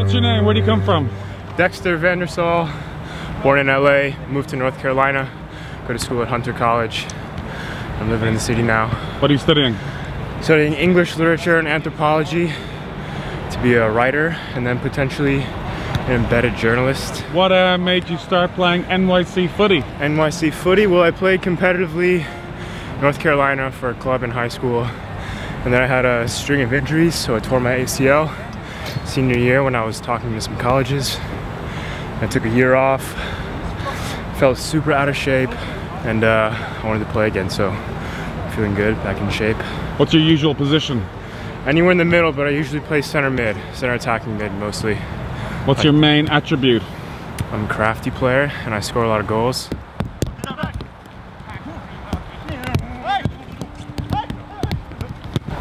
What's your name? Where do you come from? Dexter Vandersall, born in LA, moved to North Carolina, go to school at Hunter College. I'm living in the city now. What are you studying? Studying English literature and anthropology to be a writer and then potentially an embedded journalist. What made you start playing NYC Footy? NYC Footy? Well, I played competitively in North Carolina for a club in high school, and then I had a string of injuries, so I tore my ACL senior year when I was talking to some colleges. I took a year off, felt super out of shape, and I wanted to play again, so feeling good, back in shape. What's your usual position? Anywhere in the middle, but I usually play center mid, center attacking mid mostly. What's your main attribute? I'm a crafty player and I score a lot of goals.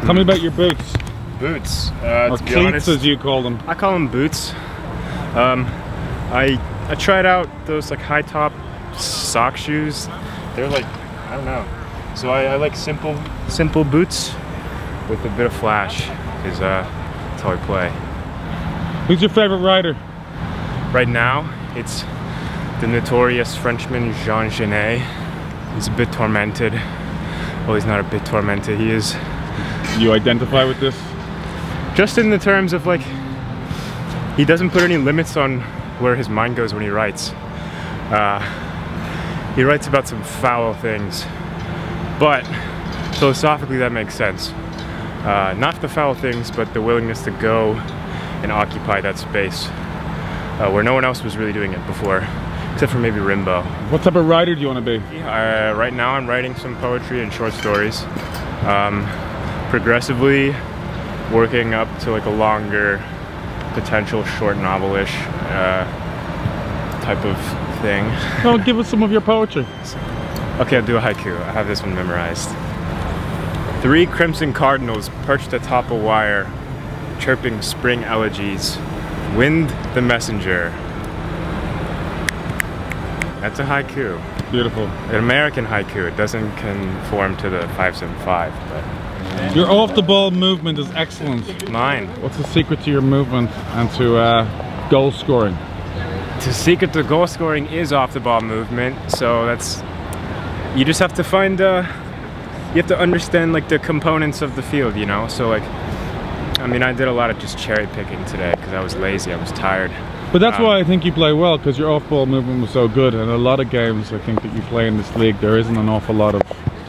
Tell me about your boots. Boots. Or cleats as you call them. I call them boots. I tried out those like high top sock shoes. They're like, I don't know. So I like simple boots with a bit of flash, because that's how I play. Who's your favorite writer? Right now, it's the notorious Frenchman Jean Genet. He's a bit tormented. Well, he's not a bit tormented, he is. You identify with this? Just in the terms of like, he doesn't put any limits on where his mind goes when he writes. He writes about some foul things, but philosophically that makes sense. Not the foul things, but the willingness to go and occupy that space where no one else was really doing it before, except for maybe Rimbaud. What type of writer do you want to be? Right now I'm writing some poetry and short stories. Progressively working up to like a longer, potential short novel-ish type of thing. Well, give us some of your poetry. Okay, I'll do a haiku. I have this one memorized. 3 crimson cardinals perched atop a wire, chirping spring elegies. Wind the messenger. That's a haiku. Beautiful. An American haiku. It doesn't conform to the 575, but... Your off-the-ball movement is excellent. Mine. What's the secret to your movement and to goal scoring? The secret to goal scoring is off-the-ball movement, so that's... You just have to find... you have to understand like the components of the field, you know? So like, I mean, I did a lot of just cherry picking today because I was lazy, I was tired. But that's why I think you play well, because your off-ball movement was so good. And a lot of games I think that you play in this league, there isn't an awful lot of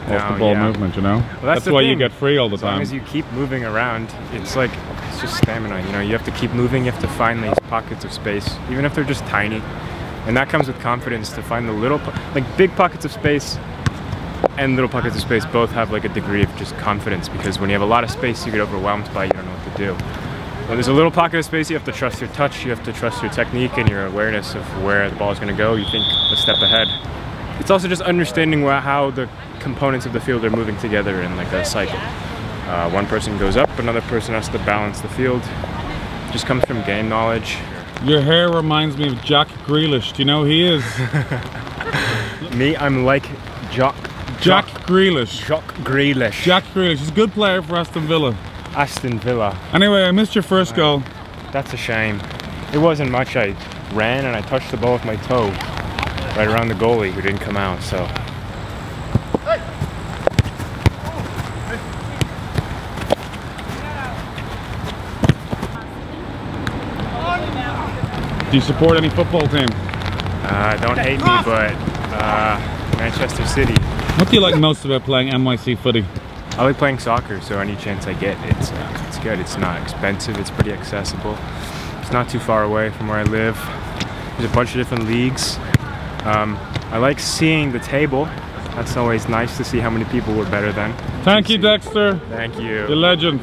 off-the-ball movement, you know? Well, that's why thing. you get free all the time. As long as you keep moving around, it's like, it's just stamina, you know? You have to keep moving, you have to find these pockets of space, even if they're just tiny. And that comes with confidence, to find the little, like big pockets of space and little pockets of space both have like a degree of just confidence, because when you have a lot of space you get overwhelmed by, you don't know what to do. When there's a little pocket of space, you have to trust your touch, you have to trust your technique and your awareness of where the ball is going to go. You think a step ahead. It's also just understanding how the components of the field are moving together in like a cycle. One person goes up, another person has to balance the field. It just comes from game knowledge. Your hair reminds me of Jack Grealish. Do you know who he is? Me, I'm like Jack Grealish. Jack Grealish. Jack Grealish. He's a good player for Aston Villa. Aston Villa. Anyway, I missed your first goal. That's a shame. It wasn't much. I ran and I touched the ball with my toe right around the goalie, who didn't come out, so. Do you support any football team? Don't hate me, but Manchester City. What do you like most about playing NYC Footy? I like playing soccer, so any chance I get, it's good. It's not expensive, it's pretty accessible. It's not too far away from where I live. There's a bunch of different leagues. I like seeing the table. That's always nice to see how many people were better than. Thank you, Dexter. Thank you. You're a legend.